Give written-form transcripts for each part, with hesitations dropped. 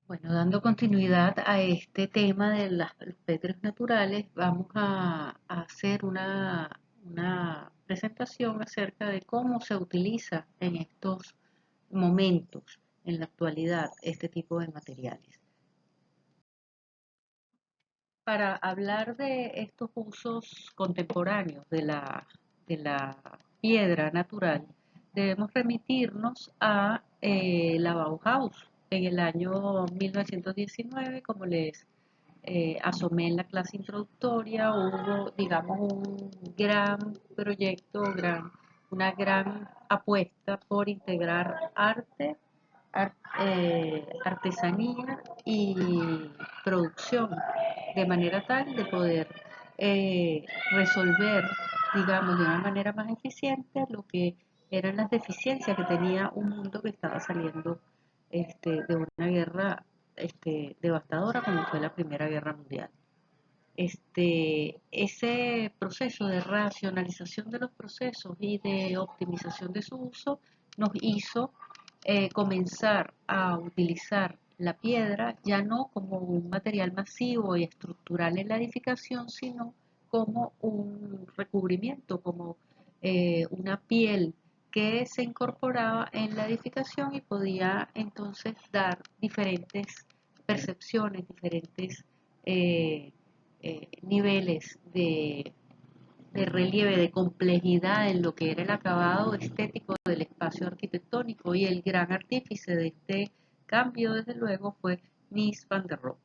Bueno, dando continuidad a este tema de los pétreos naturales, vamos a hacer una presentación acerca de cómo se utiliza en estos momentos, en la actualidad, este tipo de materiales. Para hablar de estos usos contemporáneos de la piedra natural, debemos remitirnos a la Bauhaus en el año 1919, como les asomé en la clase introductoria. Hubo, digamos, un gran proyecto, una gran apuesta por integrar arte, artesanía y producción, de manera tal de poder resolver, digamos, de una manera más eficiente lo que eran las deficiencias que tenía un mundo que estaba saliendo de una guerra devastadora como fue la Primera Guerra Mundial. Ese proceso de racionalización de los procesos y de optimización de su uso nos hizo comenzar a utilizar la piedra ya no como un material masivo y estructural en la edificación, sino como un recubrimiento, como una piel que se incorporaba en la edificación y podía entonces dar diferentes percepciones, diferentes niveles de relieve, de complejidad en lo que era el acabado estético del espacio arquitectónico, y el gran artífice de este cambio, desde luego, fue Mies van der Rohe.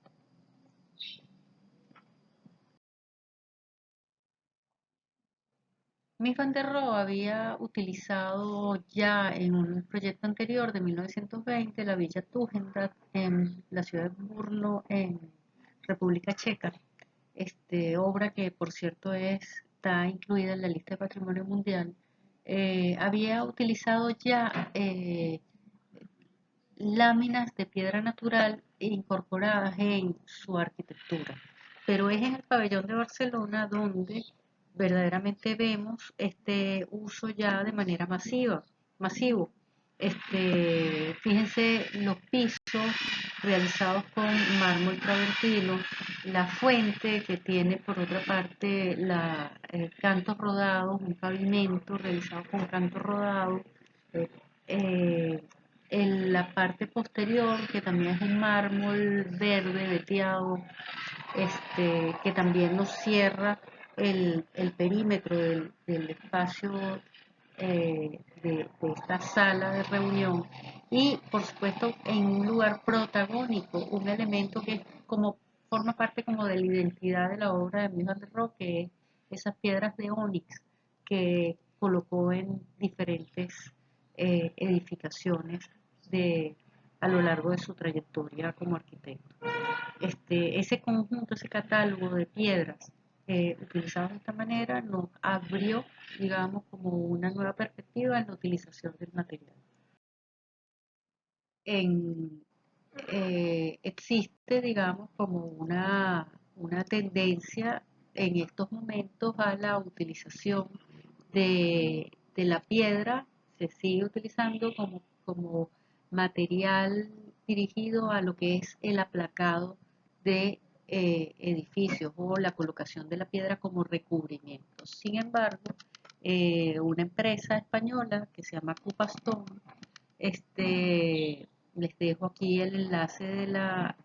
Mies van der Rohe había utilizado ya en un proyecto anterior de 1920 la Villa Tugendhat en la ciudad de Brno, en República Checa, obra que por cierto está incluida en la lista de Patrimonio Mundial. Había utilizado ya láminas de piedra natural incorporadas en su arquitectura, pero es en el pabellón de Barcelona donde verdaderamente vemos este uso ya de manera masivo. Fíjense los pisos realizados con mármol travertino, la fuente que tiene por otra parte cantos rodados, un pavimento realizado con cantos rodados, eh, eh, en la parte posterior, que también es un mármol verde veteado, que también nos cierra el perímetro del espacio de esta sala de reunión. Y por supuesto en un lugar protagónico, un elemento que forma parte como de la identidad de la obra de Mies van der Rohe, que es esas piedras de ónix que colocó en diferentes edificaciones a lo largo de su trayectoria como arquitecto. Ese conjunto, ese catálogo de piedras utilizadas de esta manera nos abrió, digamos, como una nueva perspectiva en la utilización del material. En, Existe, digamos, como una tendencia en estos momentos a la utilización de la piedra. Se sigue utilizando como material dirigido a lo que es el aplacado de edificios o la colocación de la piedra como recubrimiento. Sin embargo, una empresa española que se llama Cupastone, les dejo aquí el enlace de la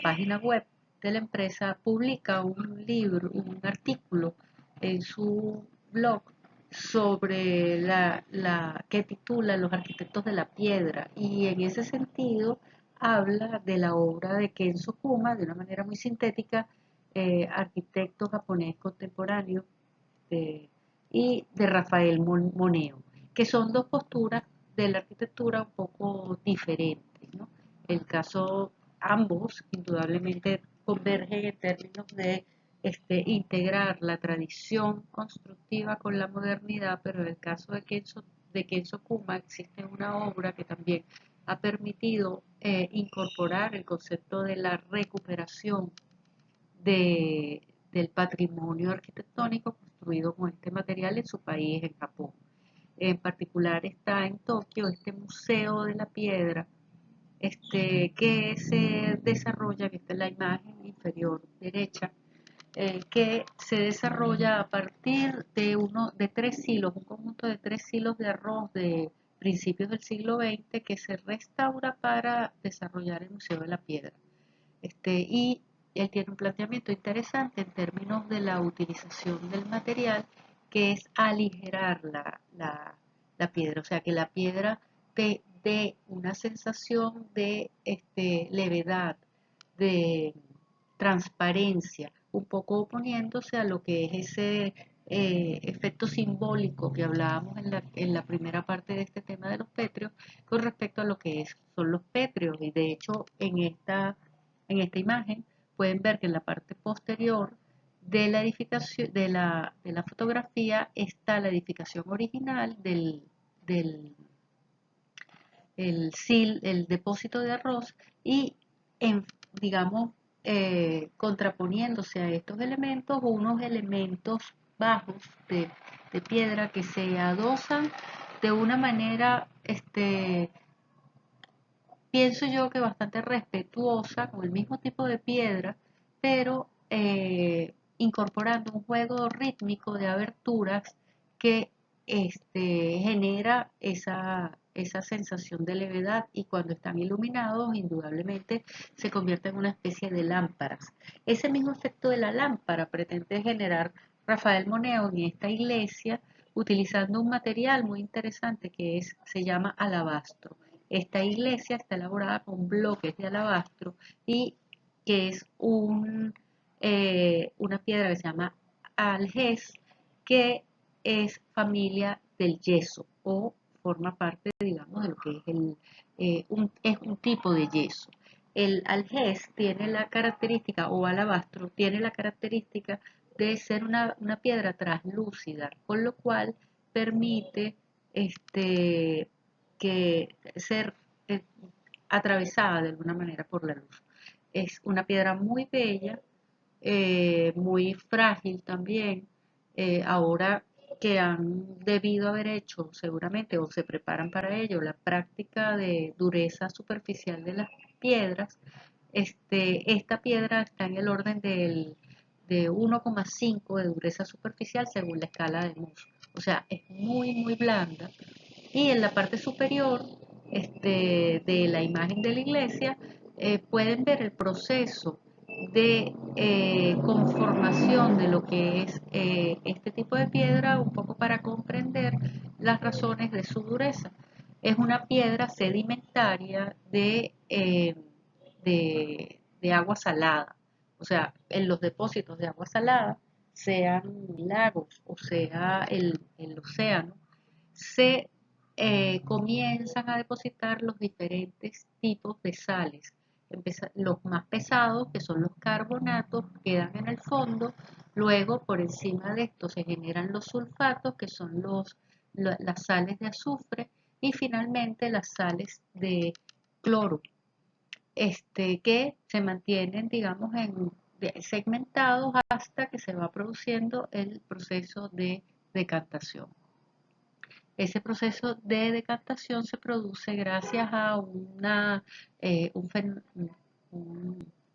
página web de la empresa, publica un libro, un artículo en su blog sobre que titula Los arquitectos de la piedra, y en ese sentido habla de la obra de Kenzo Kuma de una manera muy sintética, arquitecto japonés contemporáneo, eh, y de Rafael Moneo, que son dos posturas de la arquitectura un poco diferentes, ¿no? El caso, ambos indudablemente convergen en términos de integrar la tradición constructiva con la modernidad, pero en el caso de Kenzo Kuma existe una obra que también ha permitido incorporar el concepto de la recuperación de, del patrimonio arquitectónico construido con este material en su país, en Japón. En particular está en Tokio este Museo de la Piedra, que se desarrolla, que esta es la imagen inferior derecha, que se desarrolla a partir de 3 silos, un conjunto de 3 silos de arroz de principios del siglo XX que se restaura para desarrollar el Museo de la Piedra. Y él tiene un planteamiento interesante en términos de la utilización del material, que es aligerar la piedra, o sea, que la piedra te dé una sensación de levedad, de transparencia, un poco oponiéndose a lo que es ese efecto simbólico que hablábamos en la primera parte de este tema de los pétreos con respecto a lo que son los pétreos. Y de hecho, en esta imagen pueden ver que en la parte posterior de la edificación, de la fotografía, está la edificación original del el depósito de arroz y, en, digamos, contraponiéndose a estos elementos, unos elementos bajos de piedra que se adosan de una manera, pienso yo que bastante respetuosa, con el mismo tipo de piedra, pero incorporando un juego rítmico de aberturas que genera esa sensación de levedad, y cuando están iluminados, indudablemente se convierte en una especie de lámparas. Ese mismo efecto de la lámpara pretende generar Rafael Moneo en esta iglesia, utilizando un material muy interesante se llama alabastro. Esta iglesia está elaborada con bloques de alabastro y que es una piedra que se llama algés, que es familia del yeso o forma parte, digamos, de lo que es es un tipo de yeso. El algés tiene la característica, o alabastro, tiene la característica de ser una piedra translúcida, con lo cual permite que ser eh, atravesada de alguna manera por la luz. Es una piedra muy bella, muy frágil también. Ahora que han debido haber hecho seguramente o se preparan para ello la práctica de dureza superficial de las piedras, esta piedra está en el orden de 1,5 de dureza superficial según la escala de Mohs. O sea, es muy, muy blanda. Y en la parte superior de la imagen de la iglesia pueden ver el proceso de conformación de lo que es este tipo de piedra, un poco para comprender las razones de su dureza. Es una piedra sedimentaria de agua salada, o sea, en los depósitos de agua salada, sean lagos o sea el océano, se comienzan a depositar los diferentes tipos de sales. Los más pesados, que son los carbonatos, quedan en el fondo. Luego, por encima de esto, se generan los sulfatos, que son las sales de azufre. Y finalmente, las sales de cloro, que se mantienen, digamos, segmentados hasta que se va produciendo el proceso de decantación. Ese proceso de decantación se produce gracias a un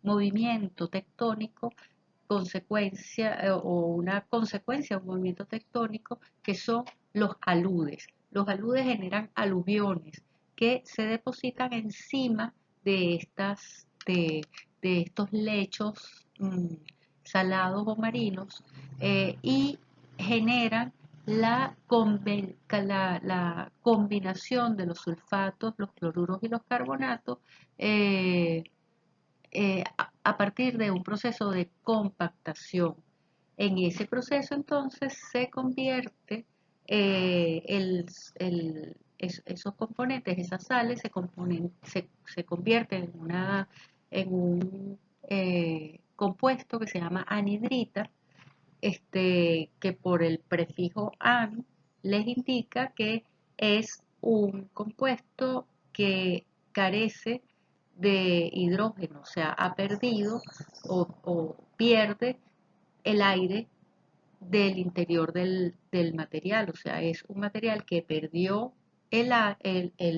movimiento tectónico, o una consecuencia de un movimiento tectónico, que son los aludes. Los aludes generan aluviones que se depositan encima de estos lechos salados o marinos, y generan la combinación de los sulfatos, los cloruros y los carbonatos, a partir de un proceso de compactación. En ese proceso entonces se convierte esos componentes, esas sales, se convierten en un compuesto que se llama anhidrita, que por el prefijo "an" les indica que es un compuesto que carece de hidrógeno, o sea, ha perdido o pierde el aire del interior del material, o sea, es un material que perdió el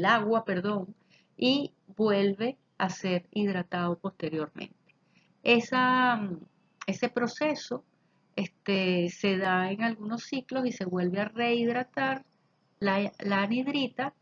agua, perdón, y vuelve a ser hidratado posteriormente. Esa, ese proceso se da en algunos ciclos y se vuelve a rehidratar la anhidrita,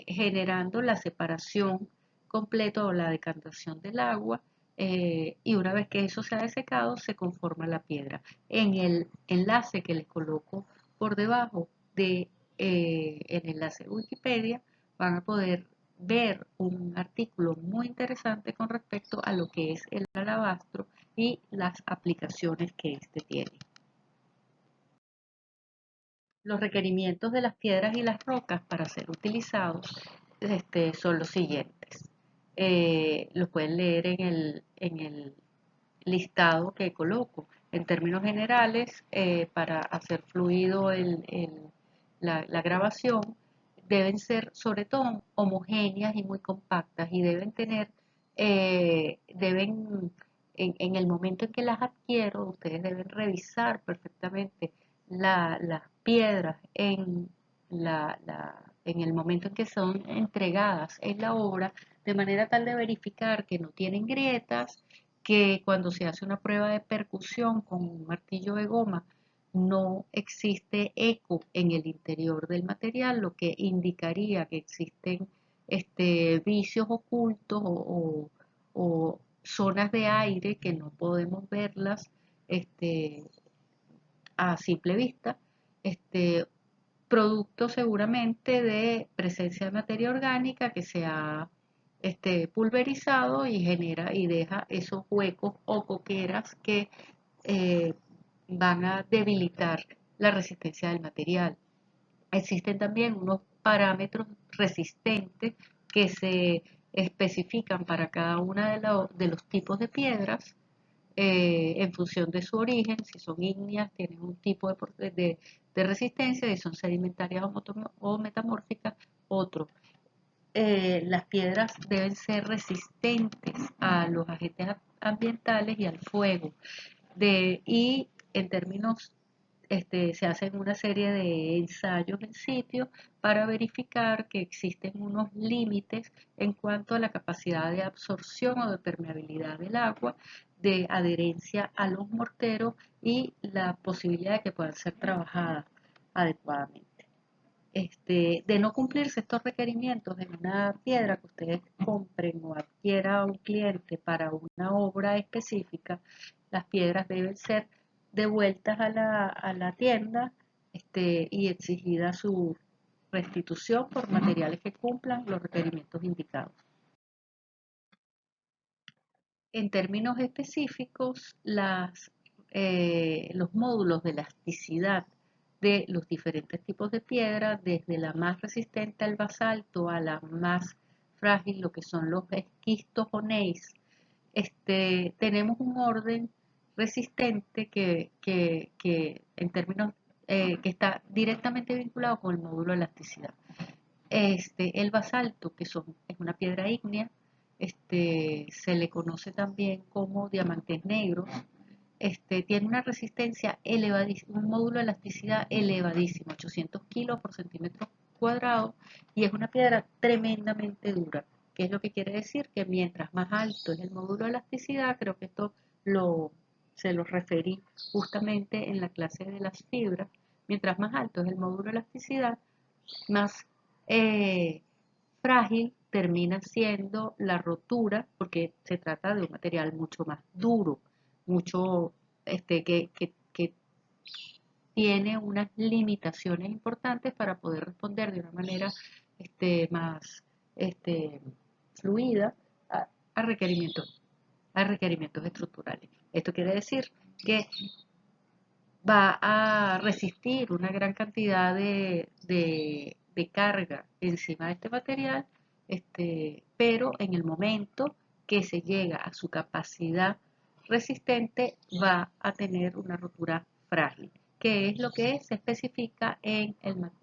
generando la separación completa o la decantación del agua. Y una vez que eso se ha desecado, se conforma la piedra. En el enlace que les coloco por debajo de el enlace de Wikipedia, van a poder ver un artículo muy interesante con respecto a lo que es el alabastro y las aplicaciones que éste tiene. Los requerimientos de las piedras y las rocas para ser utilizados son los siguientes. Los pueden leer en el listado que coloco. En términos generales, para hacer fluido la grabación, deben ser sobre todo homogéneas y muy compactas y deben tener, en el momento en que las adquiero, ustedes deben revisar perfectamente las piedras en el momento en que son entregadas en la obra, de manera tal de verificar que no tienen grietas, que cuando se hace una prueba de percusión con un martillo de goma no existe eco en el interior del material, lo que indicaría que existen vicios ocultos o zonas de aire que no podemos verlas este, a simple vista, producto seguramente de presencia de materia orgánica que se ha pulverizado y genera y deja esos huecos o coqueras que eh, van a debilitar la resistencia del material. Existen también unos parámetros resistentes que se especifican para cada uno de los tipos de piedras en función de su origen. Si son ígneas, tienen un tipo de resistencia, si son sedimentarias o metamórficas, otro. Las piedras deben ser resistentes a los agentes ambientales y al fuego. Y en términos, se hacen una serie de ensayos en sitio para verificar que existen unos límites en cuanto a la capacidad de absorción o de permeabilidad del agua, de adherencia a los morteros y la posibilidad de que puedan ser trabajadas adecuadamente. De no cumplirse estos requerimientos en una piedra que ustedes compren o adquiera a un cliente para una obra específica, las piedras deben ser devueltas a la tienda y exigida su restitución por materiales que cumplan los requerimientos indicados. En términos específicos, los módulos de elasticidad de los diferentes tipos de piedra, desde la más resistente al basalto a la más frágil, lo que son los esquistos o gneiss, tenemos un orden resistente en términos que está directamente vinculado con el módulo de elasticidad. El basalto, es una piedra ígnea, se le conoce también como diamantes negros, tiene una resistencia elevadísima, un módulo de elasticidad elevadísimo, 800 kilos por centímetro cuadrado, y es una piedra tremendamente dura. ¿Qué es lo que quiere decir? Que mientras más alto es el módulo de elasticidad, creo que esto se lo referí justamente en la clase de las fibras, mientras más alto es el módulo de elasticidad, más frágil termina siendo la rotura, porque se trata de un material mucho más duro, mucho que tiene unas limitaciones importantes para poder responder de una manera más fluida a requerimientos, a requerimientos estructurales. Esto quiere decir que va a resistir una gran cantidad de carga encima de este material, pero en el momento que se llega a su capacidad resistente va a tener una rotura frágil, que es lo que se especifica en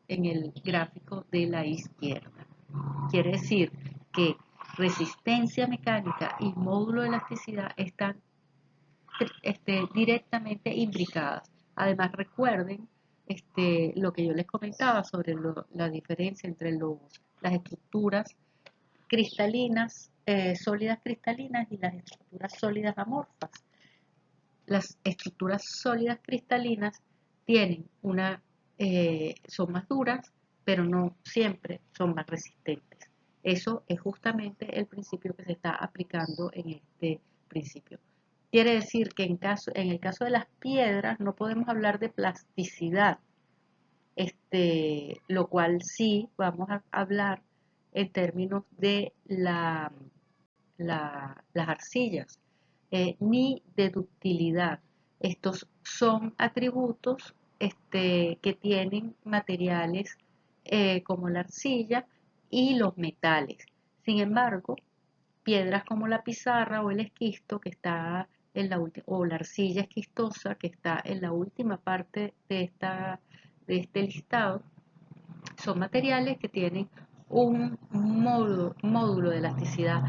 el gráfico de la izquierda. Quiere decir que resistencia mecánica y módulo de elasticidad están directamente imbricadas. Además, recuerden lo que yo les comentaba sobre la diferencia entre las estructuras cristalinas, sólidas cristalinas y las estructuras sólidas amorfas. Las estructuras sólidas cristalinas tienen son más duras, pero no siempre son más resistentes. Eso es justamente el principio que se está aplicando en este principio. Quiere decir que en el caso de las piedras no podemos hablar de plasticidad, lo cual sí vamos a hablar en términos de las arcillas, ni de ductilidad. Estos son atributos que tienen materiales como la arcilla y los metales. Sin embargo, piedras como la pizarra o el esquisto, que está en la última, o la arcilla esquistosa, que está en la última parte de este listado, son materiales que tienen un módulo de elasticidad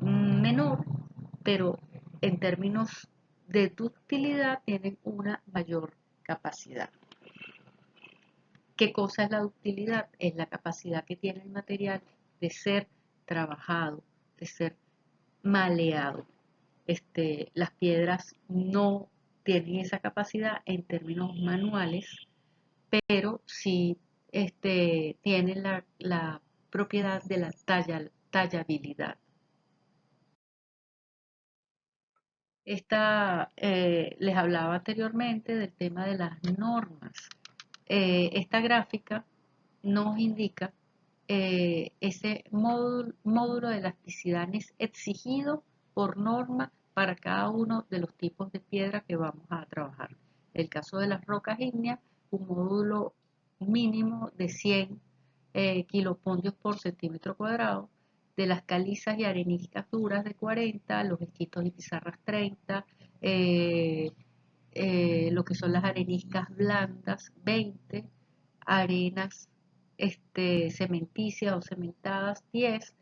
menor, pero en términos de ductilidad tienen una mayor capacidad. ¿Qué cosa es la ductilidad? Es la capacidad que tiene el material de ser trabajado, de ser maleado. Las piedras no tienen esa capacidad en términos manuales, pero sí tienen la propiedad de la tallabilidad. Les hablaba anteriormente del tema de las normas. Esta gráfica nos indica ese módulo de elasticidad exigido por norma para cada uno de los tipos de piedra que vamos a trabajar. En el caso de las rocas ígneas, un módulo mínimo de 100 kilopondios por centímetro cuadrado, de las calizas y areniscas duras de 40, los esquistos y pizarras 30, lo que son las areniscas blandas 20, arenas cementicias o cementadas 10,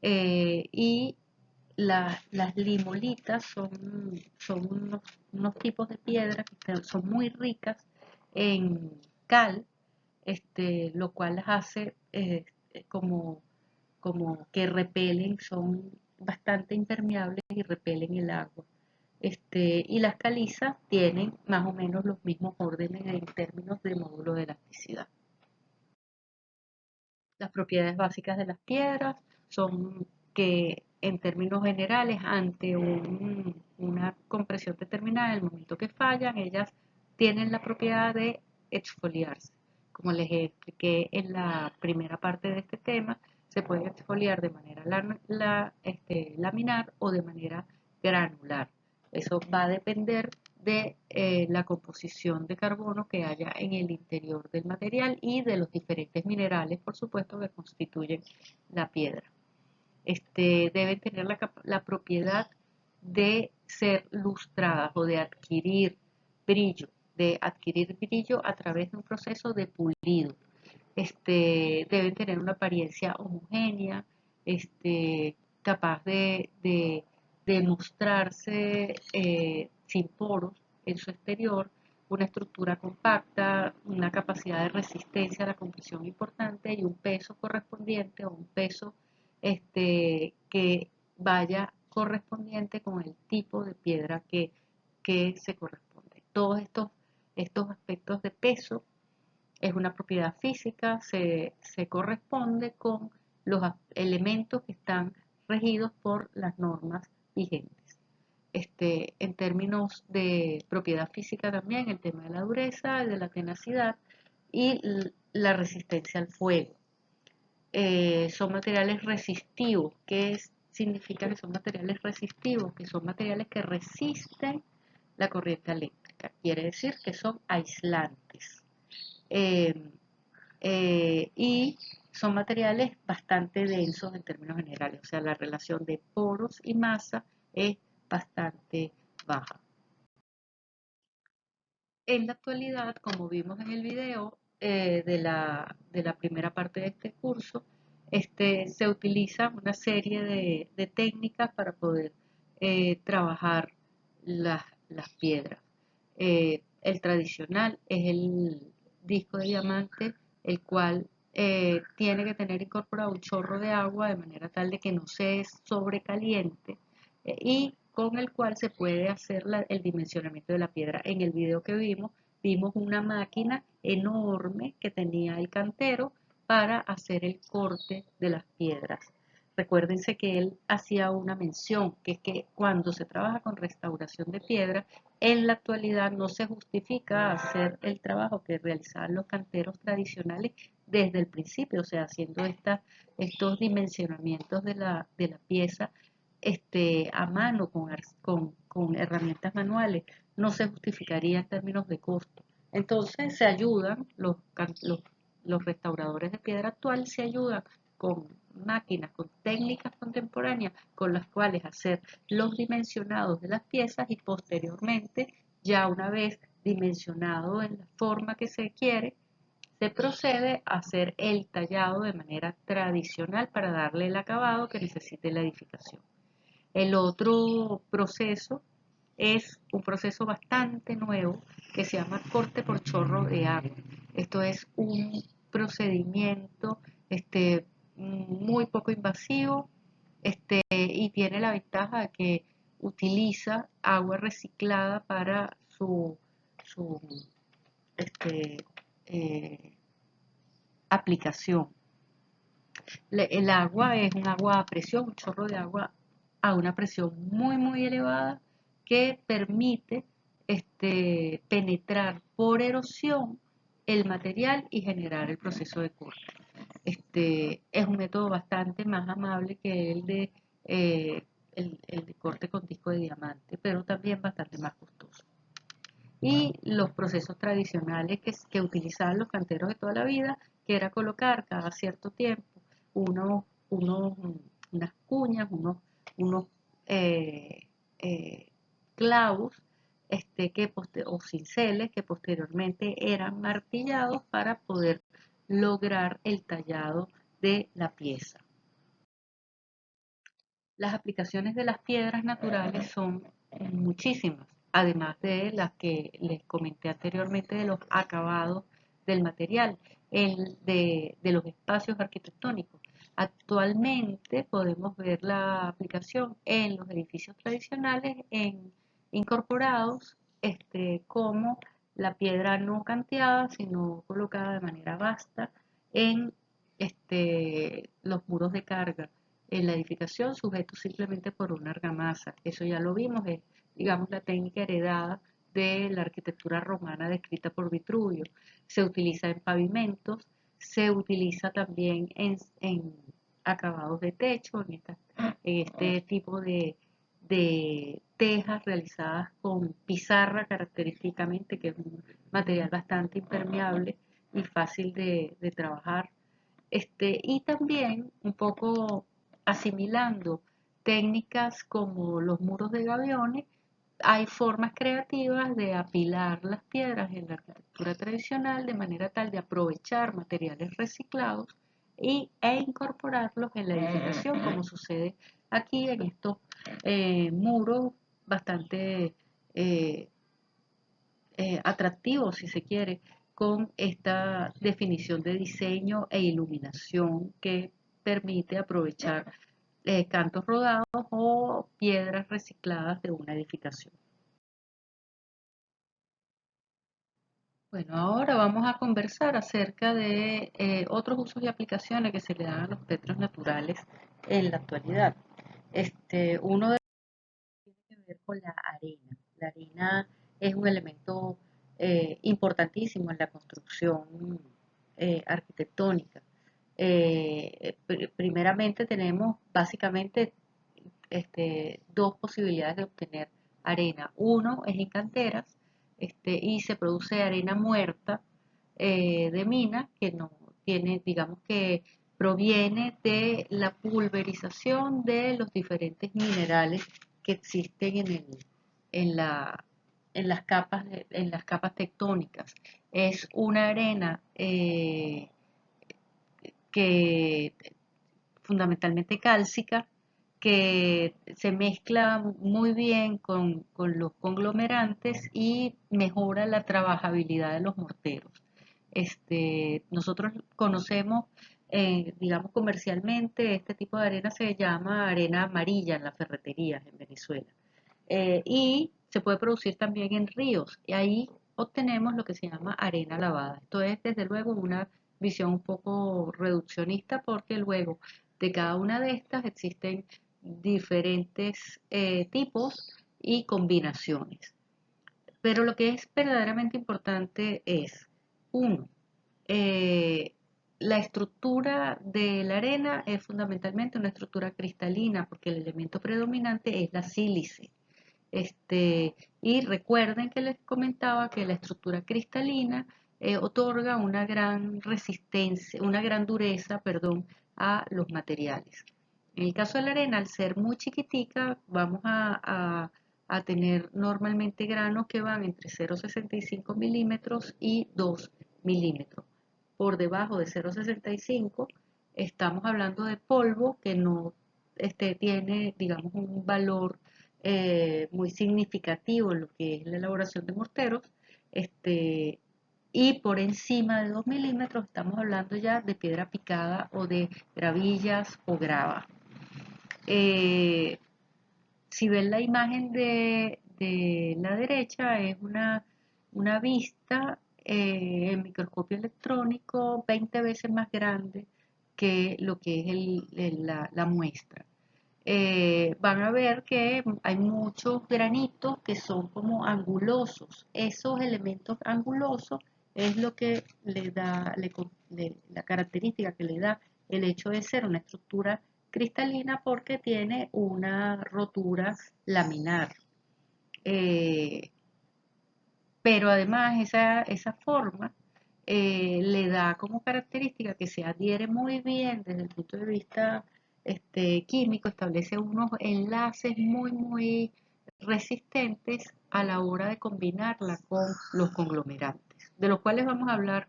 y las limolitas son unos tipos de piedra que son muy ricas en cal, lo cual las hace como que repelen, son bastante impermeables y repelen el agua. Y las calizas tienen más o menos los mismos órdenes en términos de módulo de elasticidad. Las propiedades básicas de las piedras son que en términos generales, ante una compresión determinada, en el momento que fallan, ellas tienen la propiedad de exfoliarse. Como les expliqué en la primera parte de este tema, se pueden exfoliar de manera laminar o de manera granular. Eso va a depender de la composición de carbono que haya en el interior del material y de los diferentes minerales, por supuesto, que constituyen la piedra. Deben tener la propiedad de ser lustradas o de adquirir brillo a través de un proceso de pulido. Deben tener una apariencia homogénea, capaz de mostrarse sin poros en su exterior, una estructura compacta, una capacidad de resistencia a la compresión importante y un peso correspondiente o un peso que vaya correspondiente con el tipo de piedra que se corresponde. Todos estos aspectos de peso es una propiedad física, se corresponde con los elementos que están regidos por las normas vigentes. En términos de propiedad física también, el tema de la dureza, de la tenacidad y la resistencia al fuego. Son materiales resistivos. ¿Qué significa que son materiales resistivos? Que son materiales que resisten la corriente eléctrica. Quiere decir que son aislantes. Y son materiales bastante densos en términos generales, o sea, la relación de poros y masa es bastante baja. En la actualidad, como vimos en el video de la primera parte de este curso, se utiliza una serie de técnicas para poder trabajar las piedras. El tradicional es el disco de diamante, el cual tiene que tener incorporado un chorro de agua de manera tal de que no se sobrecaliente y con el cual se puede hacer el dimensionamiento de la piedra. En el video que vimos una máquina enorme que tenía el cantero para hacer el corte de las piedras. Recuérdense que él hacía una mención, que es que cuando se trabaja con restauración de piedra, en la actualidad no se justifica hacer el trabajo que realizaban los canteros tradicionales desde el principio, o sea, haciendo estos dimensionamientos de la pieza a mano con herramientas manuales, no se justificaría en términos de costo. Entonces se ayudan, los restauradores de piedra actual se ayudan con máquinas, con técnicas contemporáneas con las cuales hacer los dimensionados de las piezas y posteriormente, ya una vez dimensionado en la forma que se quiere, se procede a hacer el tallado de manera tradicional para darle el acabado que necesite la edificación. El otro proceso es un proceso bastante nuevo que se llama corte por chorro de agua. Esto es un procedimiento muy poco invasivo y tiene la ventaja de que utiliza agua reciclada para su este, eh, aplicación. El agua es un agua a presión, un chorro de agua a una presión muy elevada que permite penetrar por erosión el material y generar el proceso de corte. Es un método bastante más amable que el de corte con disco de diamante, pero también bastante más costoso. Y los procesos tradicionales que utilizaban los canteros de toda la vida, que era colocar cada cierto tiempo unos, unos, unas cuñas, unos eh, eh, clavos o cinceles que posteriormente eran martillados para poder lograr el tallado de la pieza. Las aplicaciones de las piedras naturales son muchísimas, además de las que les comenté anteriormente de los acabados del material, de los espacios arquitectónicos. Actualmente podemos ver la aplicación en los edificios tradicionales incorporados como la piedra no canteada, sino colocada de manera vasta en los muros de carga en la edificación sujeto simplemente por una argamasa. Eso ya lo vimos, es, digamos, la técnica heredada de la arquitectura romana descrita por Vitruvio. Se utiliza en pavimentos, se utiliza también en acabados de techo, en este tipo de tejas realizadas con pizarra característicamente, que es un material bastante impermeable y fácil de trabajar. Y también un poco asimilando técnicas como los muros de gaviones, hay formas creativas de apilar las piedras en la arquitectura tradicional de manera tal de aprovechar materiales reciclados e incorporarlos en la edificación, como sucede aquí en estos muros bastante eh, atractivos, si se quiere, con esta definición de diseño e iluminación que permite aprovechar cantos rodados o piedras recicladas de una edificación. Bueno, ahora vamos a conversar acerca de otros usos y aplicaciones que se le dan a los petros naturales en la actualidad. Uno de ellos tiene que ver con la arena. La arena es un elemento importantísimo en la construcción arquitectónica. Primeramente tenemos básicamente dos posibilidades de obtener arena. Uno es en canteras y se produce arena muerta de mina que no tiene, digamos que proviene de la pulverización de los diferentes minerales que existen en, la, en las capas tectónicas. Es una arena que fundamentalmente cálcica, que se mezcla muy bien con los conglomerantes y mejora la trabajabilidad de los morteros. Nosotros conocemos, digamos comercialmente, este tipo de arena se llama arena amarilla en las ferreterías en Venezuela. Y se puede producir también en ríos. Y ahí obtenemos lo que se llama arena lavada. Esto es, desde luego, una visión un poco reduccionista porque luego de cada una de estas existen diferentes tipos y combinaciones. Pero lo que es verdaderamente importante es, uno, eh, la estructura de la arena es fundamentalmente una estructura cristalina porque el elemento predominante es la sílice. Y recuerden que les comentaba que la estructura cristalina otorga una gran resistencia, una gran dureza, perdón, a los materiales. En el caso de la arena, al ser muy chiquitica, vamos a tener normalmente granos que van entre 0,65 milímetros y 2 milímetros. Por debajo de 0,65 estamos hablando de polvo que no tiene, digamos, un valor muy significativo en lo que es la elaboración de morteros, y por encima de 2 milímetros estamos hablando ya de piedra picada o de gravillas o grava. Eh, si ven la imagen de la derecha, es una vista en microscopio electrónico 20 veces más grande que lo que es la muestra. Van a ver que hay muchos granitos que son como angulosos. Esos elementos angulosos es lo que le da la característica que le da el hecho de ser una estructura cristalina porque tiene una rotura laminar. Eh, pero además esa forma le da como característica que se adhiere muy bien desde el punto de vista químico, establece unos enlaces muy resistentes a la hora de combinarla con los conglomerantes, de los cuales vamos a hablar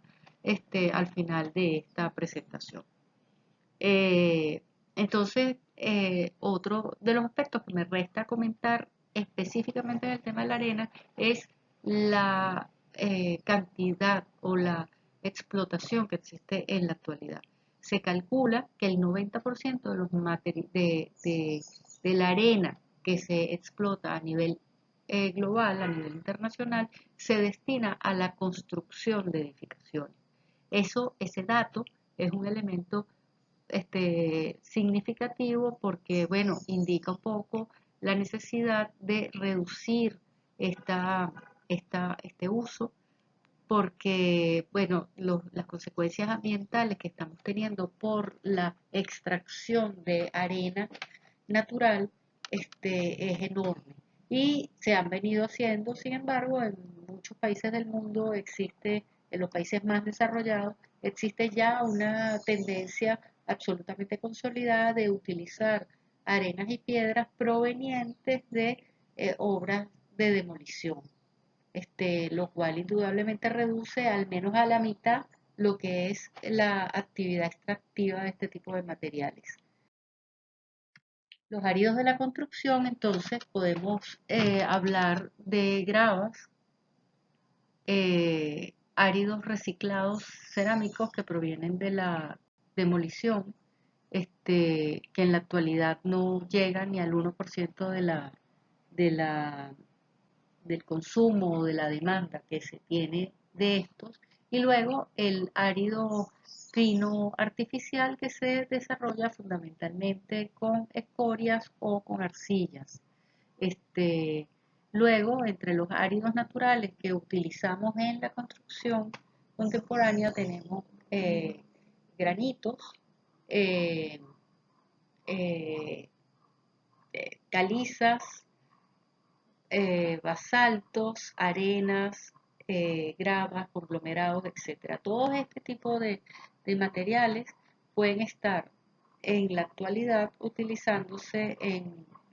al final de esta presentación. Eh, Otro de los aspectos que me resta comentar específicamente en el tema de la arena es la cantidad o la explotación que existe en la actualidad. Se calcula que el 90% de, de la arena que se explota a nivel global, a nivel internacional, se destina a la construcción de edificaciones. Ese dato es un elemento significativo porque, bueno, indica un poco la necesidad de reducir este uso porque, bueno, las consecuencias ambientales que estamos teniendo por la extracción de arena natural es enorme. Y se han venido haciendo, sin embargo, en muchos países del mundo existe, en los países más desarrollados, existe ya una tendencia absolutamente consolidada de utilizar arenas y piedras provenientes de obras de demolición, lo cual indudablemente reduce al menos a la mitad lo que es la actividad extractiva de este tipo de materiales. Los áridos de la construcción, entonces, podemos hablar de gravas, áridos reciclados cerámicos que provienen de la demolición, que en la actualidad no llegan ni al 1% de la, del consumo o de la demanda que se tiene de estos, y luego el árido fino artificial que se desarrolla fundamentalmente con escorias o con arcillas. Este, Luego, entre los áridos naturales que utilizamos en la construcción contemporánea tenemos granitos, eh, eh, calizas, basaltos, arenas, gravas, conglomerados, etcétera. Todo este tipo de materiales pueden estar en la actualidad utilizándose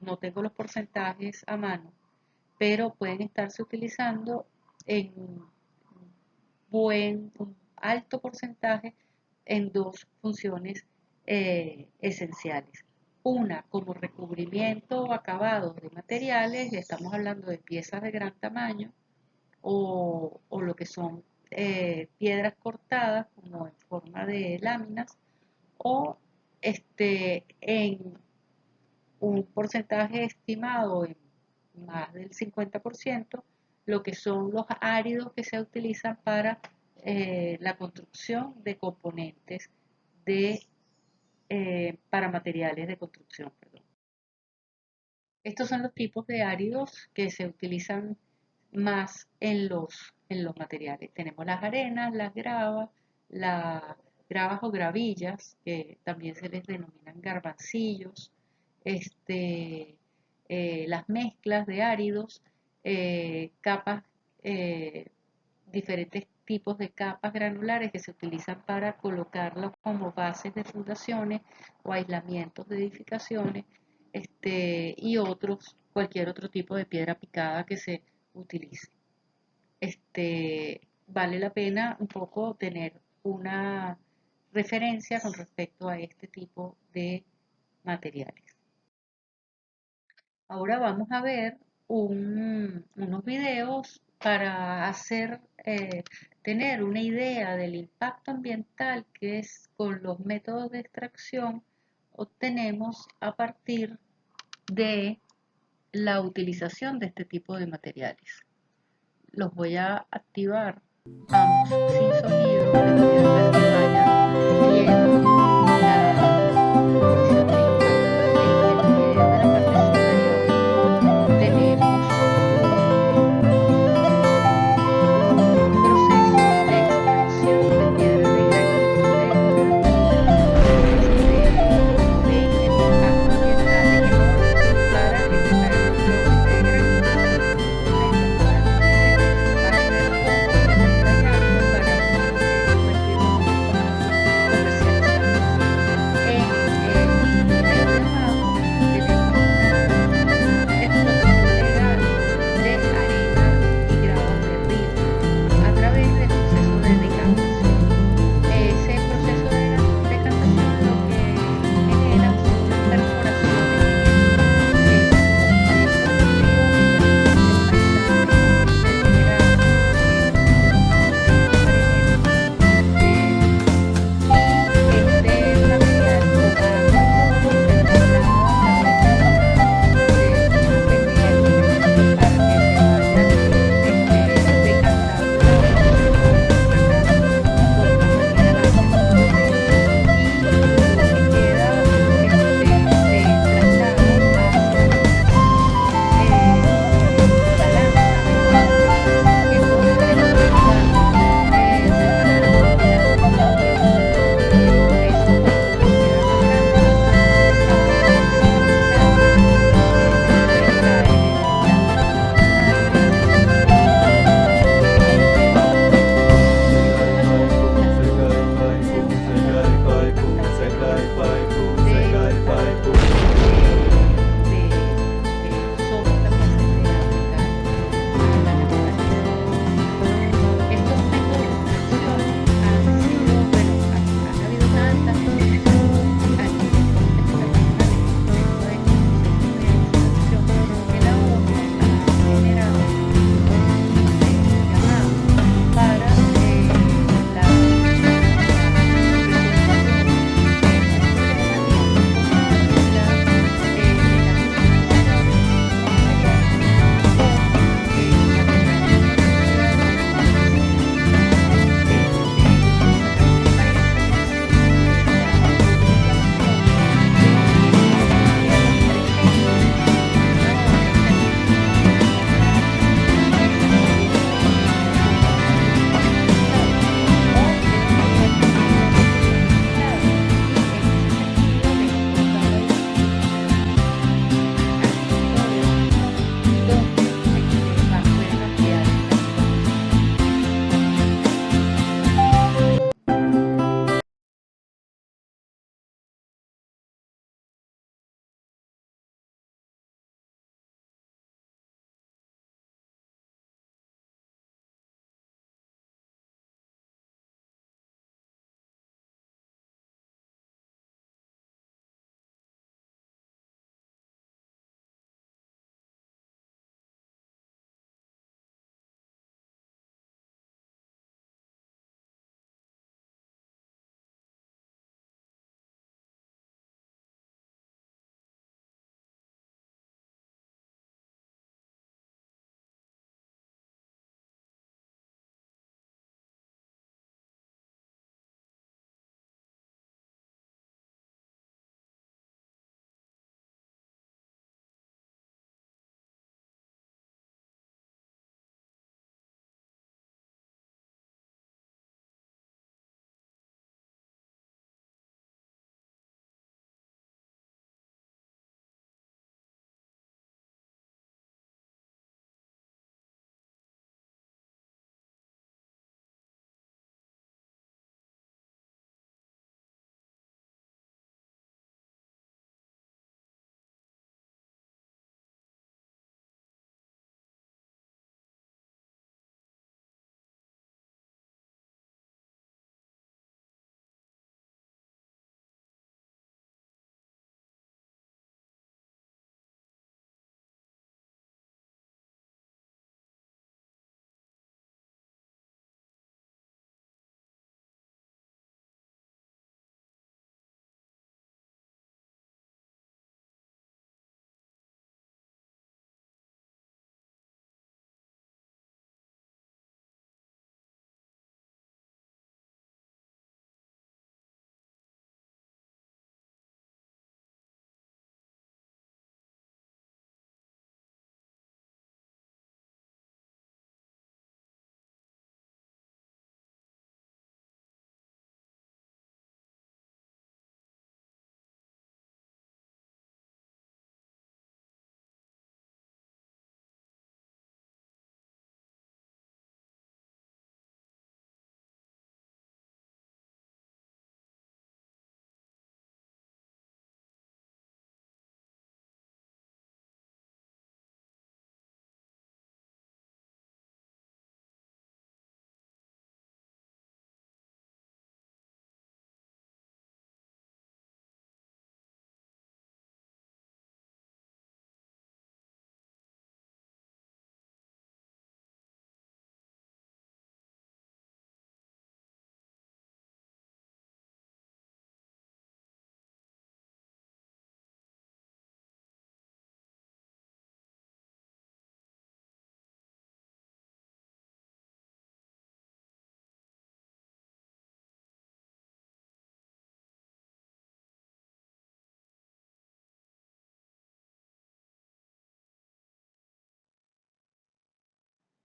no tengo los porcentajes a mano, pero pueden estarse utilizando en un alto porcentaje en dos funciones esenciales. Una, como recubrimiento o acabado de materiales, estamos hablando de piezas de gran tamaño o lo que son piedras cortadas como en forma de láminas o en un porcentaje estimado en más del 50%, lo que son los áridos que se utilizan para la construcción de componentes para materiales de construcción. Perdón. Estos son los tipos de áridos que se utilizan más en los materiales. Tenemos las arenas, las gravas o gravillas, que también se les denominan garbancillos, las mezclas de áridos, capas, diferentes tipos de capas granulares que se utilizan para colocarlos como bases de fundaciones o aislamientos de edificaciones, y cualquier otro tipo de piedra picada que se utilice. Vale la pena un poco tener una referencia con respecto a este tipo de materiales. Ahora vamos a ver unos videos para tener una idea del impacto ambiental que es con los métodos de extracción obtenemos a partir de la utilización de este tipo de materiales. Los voy a activar ambos sin sonido. Les voy a dejar que vayan viendo la medición de impacto. En el video de la parte superior tenemos un proceso de extracción de piedra de granito de impacto ambiental en el horno para extraer los bloques de granito.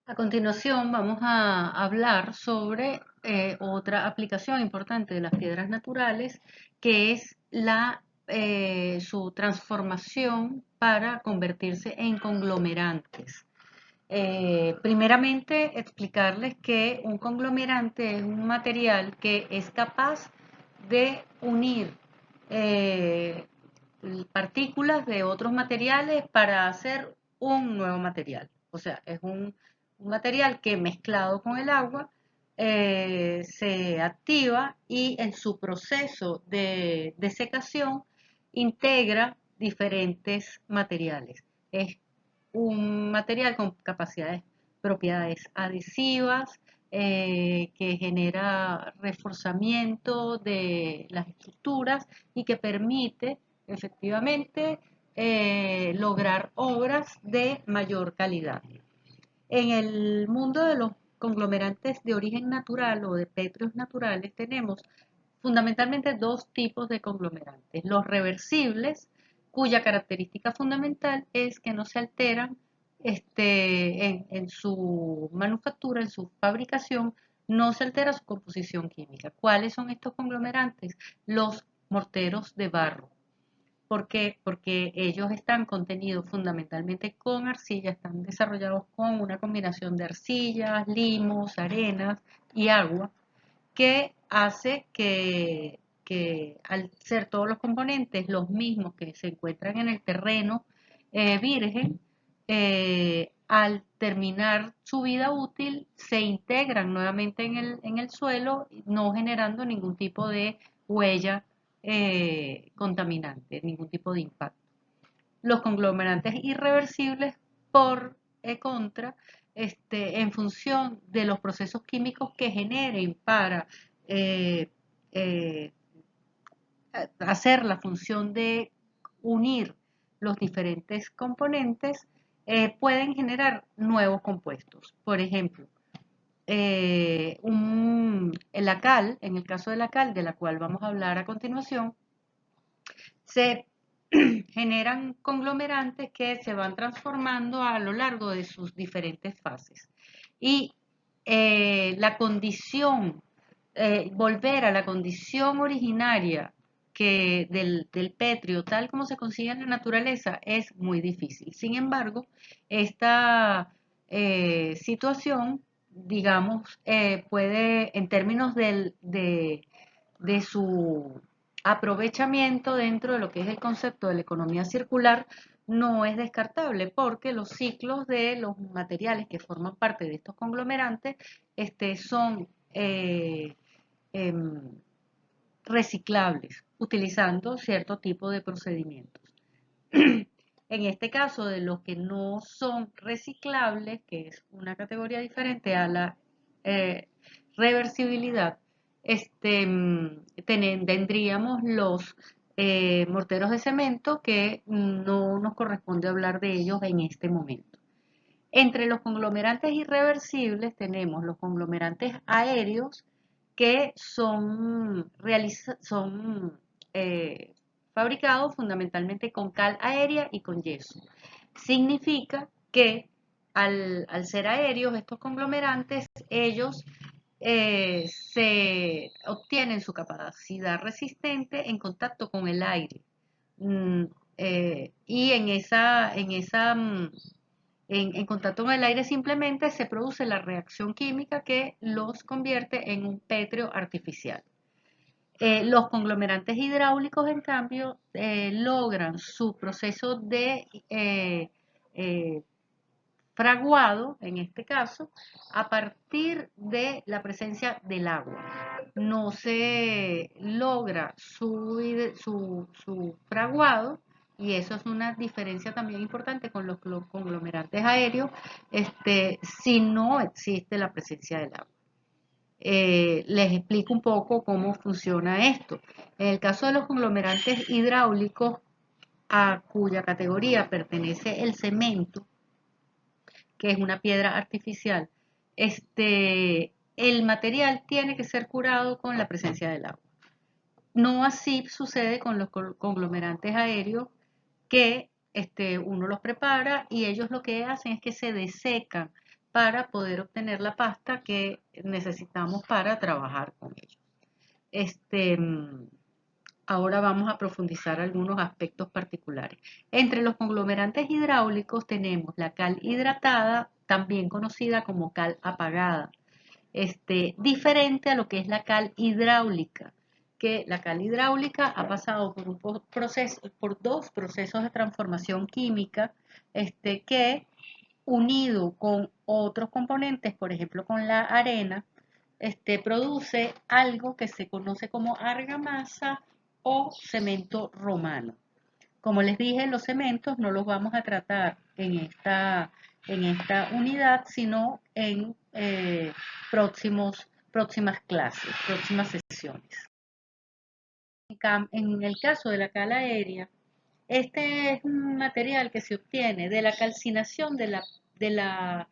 A continuación vamos a hablar sobre otra aplicación importante de las piedras naturales, que es su transformación para convertirse en conglomerantes. Primeramente, explicarles que un conglomerante es un material que es capaz de unir eh, partículas de otros materiales para hacer un nuevo material. O sea, es un material que mezclado con el agua se activa y en su proceso de desecación integra diferentes materiales. Es un material con propiedades adhesivas, que genera reforzamiento de las estructuras y que permite efectivamente lograr obras de mayor calidad. En el mundo de los conglomerantes de origen natural o de pétreos naturales tenemos fundamentalmente dos tipos de conglomerantes. Los reversibles, cuya característica fundamental es que no se alteran en su manufactura, en su fabricación, no se altera su composición química. ¿Cuáles son estos conglomerantes? Los morteros de barro. ¿Por qué? Porque ellos están contenidos fundamentalmente con arcilla, están desarrollados con una combinación de arcillas, limos, arenas y agua, que hace que al ser todos los componentes los mismos que se encuentran en el terreno virgen, al terminar su vida útil se integran nuevamente en el suelo, no generando ningún tipo de huella contaminante, ningún tipo de impacto. Los conglomerantes irreversibles, por contra, en función de los procesos químicos que generen para eh, eh, hacer la función de unir los diferentes componentes, pueden generar nuevos compuestos. Por ejemplo, la cal, en el caso de la cal, de la cual vamos a hablar a continuación, se generan conglomerantes que se van transformando a lo largo de sus diferentes fases. Y la condición, volver a la condición originaria del petrio, tal como se consigue en la naturaleza, es muy difícil. Sin embargo, esta situación, digamos, puede, en términos de su aprovechamiento dentro de lo que es el concepto de la economía circular, no es descartable porque los ciclos de los materiales que forman parte de estos conglomerantes son em, reciclables utilizando cierto tipo de procedimientos. En este caso, de los que no son reciclables, que es una categoría diferente a la eh, reversibilidad, tendríamos los morteros de cemento, que no nos corresponde hablar de ellos en este momento. Entre los conglomerantes irreversibles tenemos los conglomerantes aéreos, que son eh, fabricados fundamentalmente con cal aérea y con yeso. Significa que al ser aéreos, estos conglomerantes, ellos se obtienen su capacidad resistente en contacto con el aire. Mm, y en contacto con el aire simplemente se produce la reacción química que los convierte en un pétreo artificial. Los conglomerantes hidráulicos, en cambio, logran su proceso de eh, fraguado, en este caso, a partir de la presencia del agua. No se logra su fraguado, y eso es una diferencia también importante con los conglomerantes aéreos, si no existe la presencia del agua. Les explico un poco cómo funciona esto. En el caso de los conglomerantes hidráulicos, a cuya categoría pertenece el cemento, que es una piedra artificial, el material tiene que ser curado con la presencia del agua. No así sucede con los conglomerantes aéreos, que uno los prepara y ellos lo que hacen es que se desecan para poder obtener la pasta que necesitamos para trabajar con ellos. Ahora vamos a profundizar algunos aspectos particulares. Entre los conglomerantes hidráulicos tenemos la cal hidratada, también conocida como cal apagada, diferente a lo que es la cal hidráulica, que la cal hidráulica ha pasado por dos procesos de transformación química, que unido con otros componentes, por ejemplo con la arena, produce algo que se conoce como argamasa o cemento romano. Como les dije, los cementos no los vamos a tratar en esta unidad, sino en próximas clases, próximas sesiones. En el caso de la cal aérea, este es un material que se obtiene de la calcinación de la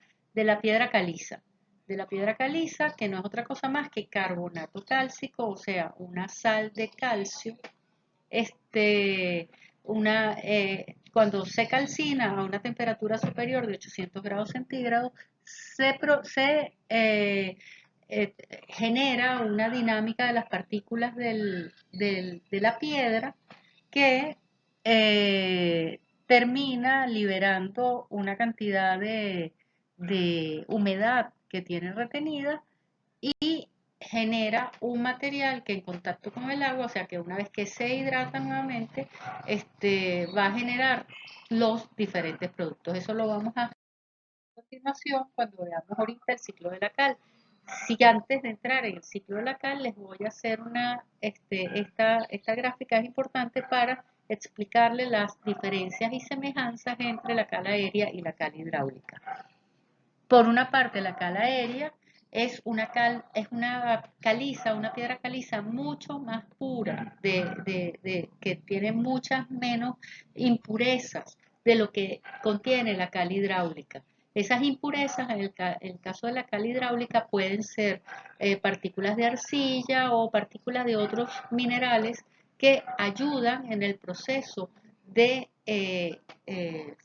piedra caliza. De la piedra caliza, que no es otra cosa más que carbonato cálcico, o sea, una sal de calcio. Cuando se calcina a una temperatura superior de 800 grados centígrados, se genera una dinámica de las partículas de la piedra que termina liberando una cantidad de humedad que tiene retenida y genera un material que en contacto con el agua, o sea que una vez que se hidrata nuevamente, va a generar los diferentes productos. Eso lo vamos a ver a continuación cuando veamos ahorita el ciclo de la cal. Si antes de entrar en el ciclo de la cal les voy a hacer esta gráfica es importante para explicarle las diferencias y semejanzas entre la cal aérea y la cal hidráulica. Por una parte, la cal aérea es una caliza, una piedra caliza mucho más pura, que tiene muchas menos impurezas de lo que contiene la cal hidráulica. Esas impurezas, en el caso de la cal hidráulica, pueden ser partículas de arcilla o partículas de otros minerales que ayudan en el proceso de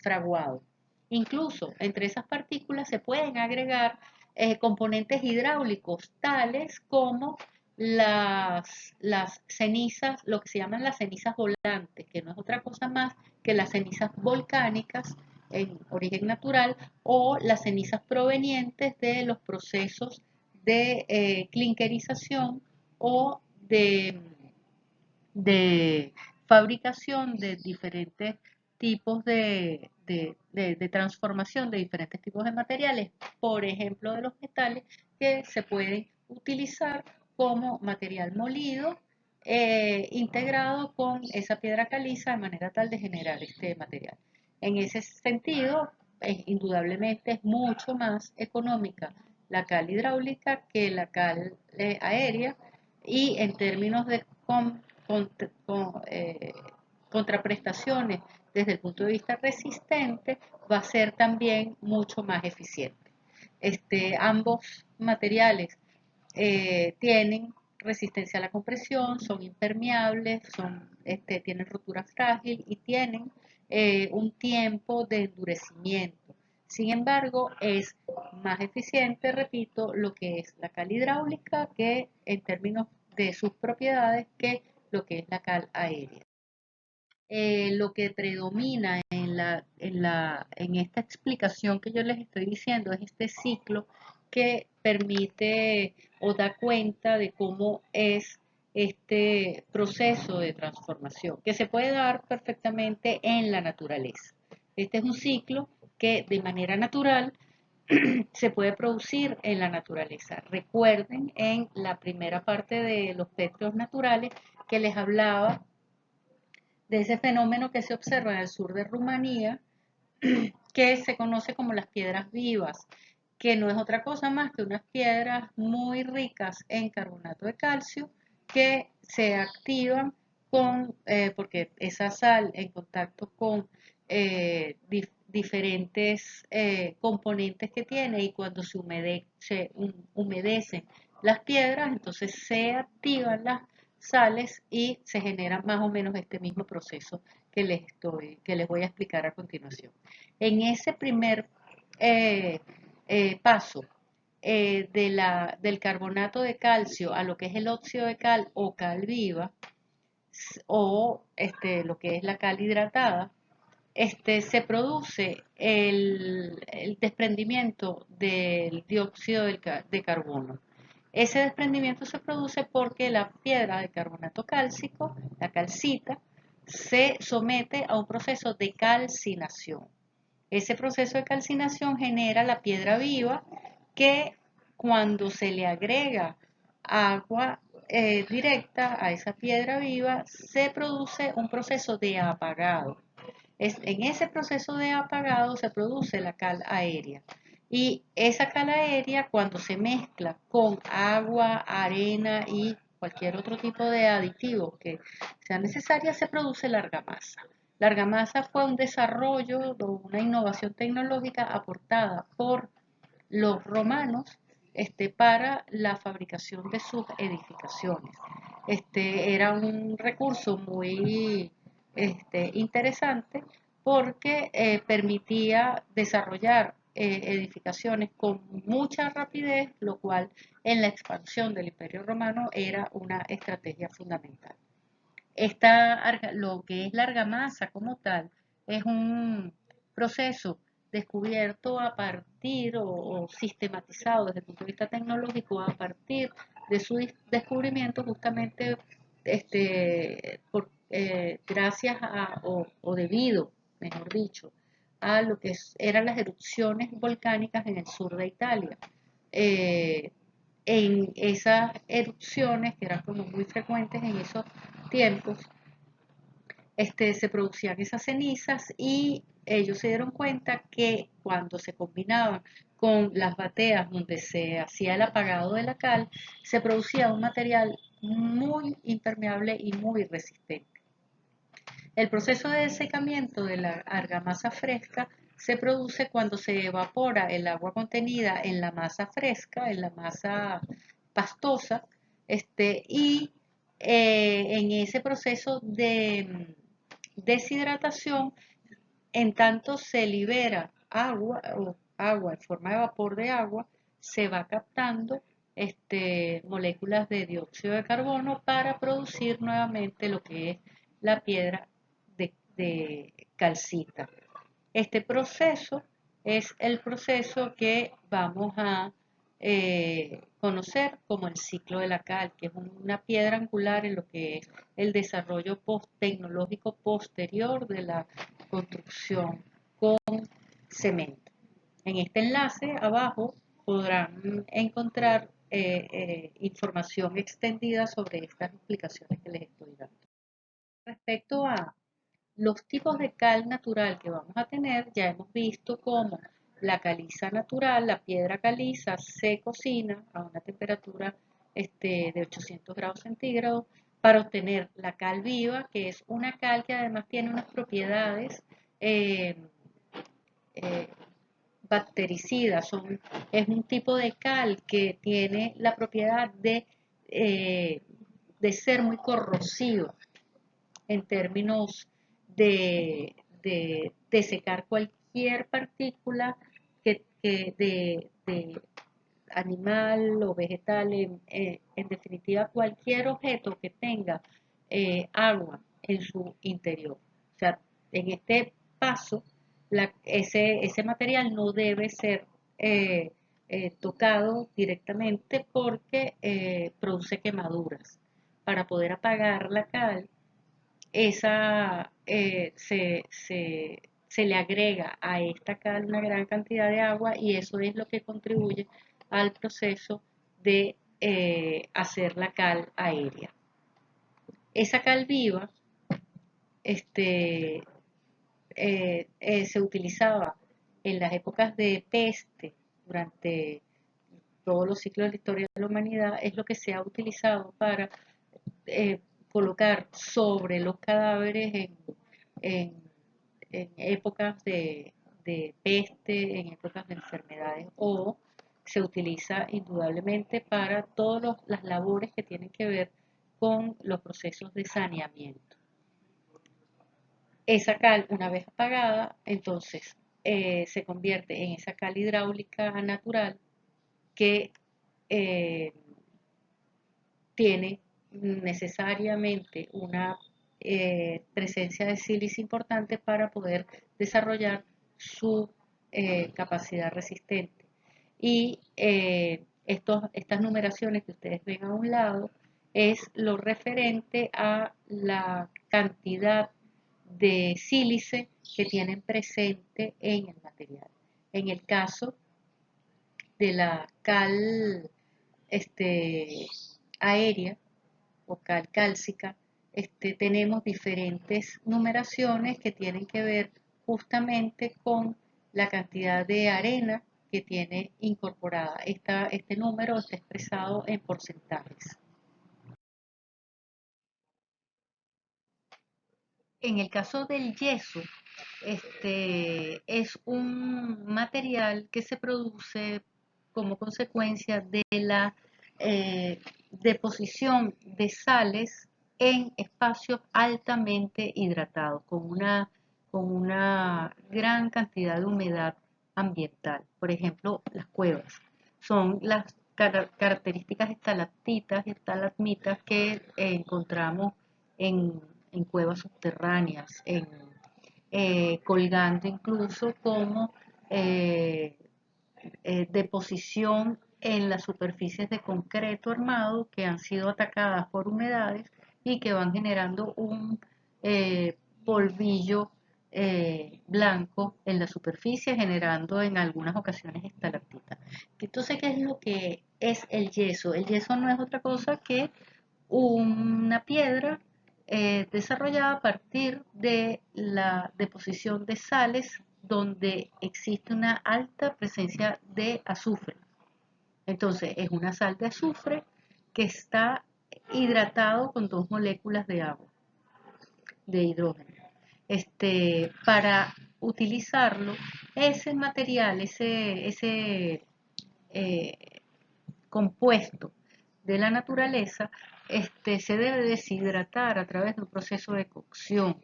fraguado. Incluso entre esas partículas se pueden agregar componentes hidráulicos tales como las cenizas, lo que se llaman las cenizas volantes, que no es otra cosa más que las cenizas volcánicas en origen natural o las cenizas provenientes de los procesos de clinkerización o de fabricación de diferentes tipos de transformación de diferentes tipos de materiales, por ejemplo de los metales, que se pueden utilizar como material molido integrado con esa piedra caliza de manera tal de generar este material. En ese sentido, indudablemente es mucho más económica la cal hidráulica que la cal aérea y en términos de contraprestaciones desde el punto de vista resistente, va a ser también mucho más eficiente. Ambos materiales tienen resistencia a la compresión, son impermeables, tienen rotura frágil y tienen un tiempo de endurecimiento. Sin embargo, es más eficiente, repito, lo que es la cal hidráulica que en términos de sus propiedades que lo que es la cal aérea. Lo que predomina en esta explicación que yo les estoy diciendo es este ciclo que permite o da cuenta de cómo es este proceso de transformación, que se puede dar perfectamente en la naturaleza. Este es un ciclo que de manera natural se puede producir en la naturaleza. Recuerden en la primera parte de los espectros naturales que les hablaba de ese fenómeno que se observa en el sur de Rumanía, que se conoce como las piedras vivas, que no es otra cosa más que unas piedras muy ricas en carbonato de calcio que se activan porque esa sal en contacto con diferentes componentes que tiene y cuando se humedecen las piedras, entonces se activan las sales y se genera más o menos este mismo proceso que les voy a explicar a continuación. En ese primer paso del carbonato de calcio a lo que es el óxido de cal o cal viva, o lo que es la cal hidratada, se produce el desprendimiento del dióxido de carbono. Ese desprendimiento se produce porque la piedra de carbonato cálcico, la calcita, se somete a un proceso de calcinación. Ese proceso de calcinación genera la piedra viva que cuando se le agrega agua directa a esa piedra viva se produce un proceso de apagado. En ese proceso de apagado se produce la cal aérea. Y esa cal aérea, cuando se mezcla con agua, arena y cualquier otro tipo de aditivo que sea necesaria, se produce la argamasa. La argamasa fue un desarrollo, una innovación tecnológica aportada por los romanos para la fabricación de sus edificaciones. Era un recurso muy interesante porque permitía desarrollar edificaciones con mucha rapidez, lo cual en la expansión del Imperio Romano era una estrategia fundamental. Lo que es la argamasa como tal es un proceso descubierto a partir o sistematizado desde el punto de vista tecnológico a partir de su descubrimiento justamente gracias a o debido, mejor dicho, a lo que eran las erupciones volcánicas en el sur de Italia. En esas erupciones, que eran como muy frecuentes en esos tiempos, se producían esas cenizas y ellos se dieron cuenta que cuando se combinaban con las bateas donde se hacía el apagado de la cal, se producía un material muy impermeable y muy resistente. El proceso de secamiento de la argamasa fresca se produce cuando se evapora el agua contenida en la masa fresca, en la masa pastosa, y en ese proceso de deshidratación, en tanto se libera agua o agua en forma de vapor de agua, se va captando moléculas de dióxido de carbono para producir nuevamente lo que es la piedra de calcita. Este proceso es el proceso que vamos a conocer como el ciclo de la cal, que es una piedra angular en lo que es el desarrollo tecnológico posterior de la construcción con cemento. En este enlace abajo podrán encontrar información extendida sobre estas explicaciones que les estoy dando. Respecto a los tipos de cal natural que vamos a tener, ya hemos visto cómo la caliza natural, la piedra caliza, se cocina a una temperatura de 800 grados centígrados para obtener la cal viva, que es una cal que además tiene unas propiedades eh, eh, bactericidas. Es un tipo de cal que tiene la propiedad de ser muy corrosivo en términos de secar cualquier partícula de animal o vegetal, en definitiva cualquier objeto que tenga agua en su interior. O sea, en este paso, ese material no debe ser tocado directamente porque produce quemaduras. Para poder apagar la cal, se le agrega a esta cal una gran cantidad de agua y eso es lo que contribuye al proceso de hacer la cal aérea. Esa cal viva se utilizaba en las épocas de peste durante todos los ciclos de la historia de la humanidad, es lo que se ha utilizado para colocar sobre los cadáveres en, en épocas de peste, en épocas de enfermedades, o se utiliza indudablemente para todas las labores que tienen que ver con los procesos de saneamiento. Esa cal, una vez apagada, entonces se convierte en esa cal hidráulica natural que tiene necesariamente una presencia de sílice importante para poder desarrollar su capacidad resistente. Y estas numeraciones que ustedes ven a un lado es lo referente a la cantidad de sílice que tienen presente en el material. En el caso de la cal aérea o cal cálcica, tenemos diferentes numeraciones que tienen que ver justamente con la cantidad de arena que tiene incorporada. Este número está expresado en porcentajes. En el caso del yeso, es un material que se produce como consecuencia de la deposición de sales en espacios altamente hidratados, con una gran cantidad de humedad ambiental. Por ejemplo, las cuevas. Son las características estalactitas y estalagmitas que encontramos en, en cuevas subterráneas, colgando incluso como eh, deposición en las superficies de concreto armado que han sido atacadas por humedades y que van generando un polvillo blanco en la superficie, generando en algunas ocasiones estalactitas. Entonces, ¿qué es lo que es el yeso? El yeso no es otra cosa que una piedra desarrollada a partir de la deposición de sales donde existe una alta presencia de azufre. Entonces, es una sal de azufre que está hidratado con dos moléculas de agua, de hidrógeno. Para utilizarlo, ese material, ese eh, compuesto de la naturaleza, se debe deshidratar a través de un proceso de cocción.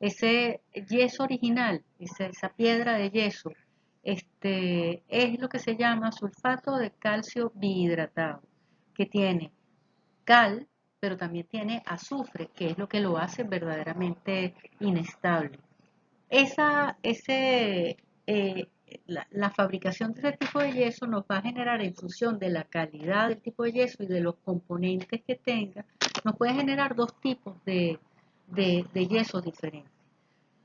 Ese yeso original, esa piedra de yeso, es lo que se llama sulfato de calcio bihidratado, que tiene cal, pero también tiene azufre, que es lo que lo hace verdaderamente inestable. Ese, la fabricación de ese tipo de yeso nos va a generar, en función de la calidad del tipo de yeso y de los componentes que tenga, nos puede generar dos tipos de yesos diferentes.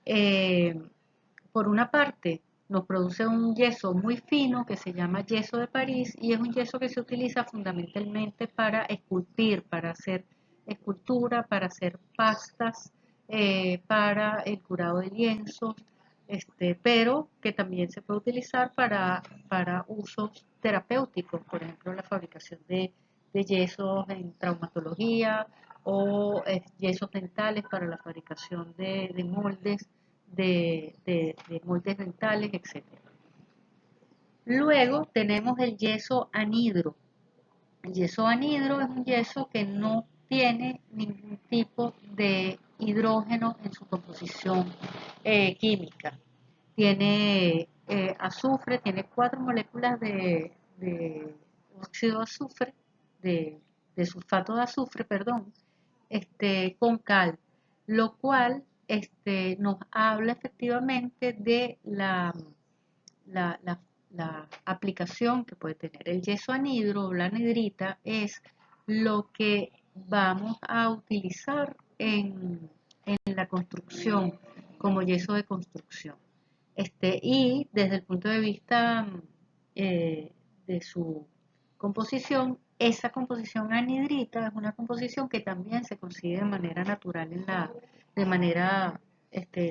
Eh, por una parte, nos produce un yeso muy fino que se llama yeso de París y es un yeso que se utiliza fundamentalmente para esculpir, para hacer escultura, para hacer pastas, para el curado de lienzos, pero que también se puede utilizar para usos terapéuticos, por ejemplo, la fabricación de yesos en traumatología o yesos dentales para la fabricación de moldes de moldes dentales, etc. Luego tenemos el yeso anhidro. El yeso anhidro es un yeso que no tiene ningún tipo de hidrógeno en su composición química. Tiene azufre, tiene 4 moléculas de óxido de azufre, de sulfato de azufre, perdón, con cal, lo cual nos habla efectivamente de la, la- la aplicación que puede tener. El yeso anhidro o la anhidrita es lo que vamos a utilizar en la construcción como yeso de construcción. Y desde el punto de vista eh, de su composición, esa composición anhidrita es una composición que también se consigue de manera natural de manera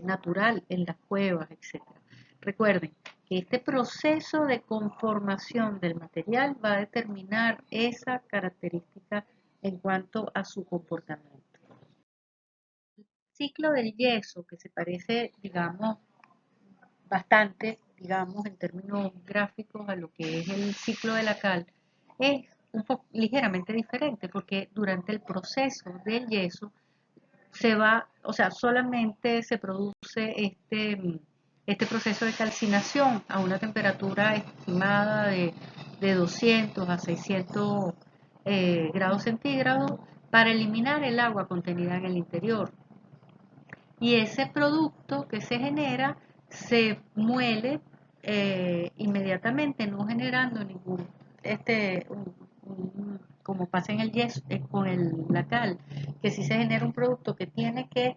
natural en las cuevas, etc. Recuerden que este proceso de conformación del material va a determinar esa característica en cuanto a su comportamiento. El ciclo del yeso, que se parece, digamos, bastante, digamos, en términos gráficos a lo que es el ciclo de la cal, es un poco ligeramente diferente porque durante el proceso del yeso se va, o sea, solamente se produce Este proceso de calcinación a una temperatura estimada de 200 a 600 grados centígrados para eliminar el agua contenida en el interior. Y ese producto que se genera se muele inmediatamente, no generando ningún, como pasa en el yeso, con la cal, que si se genera un producto que tiene que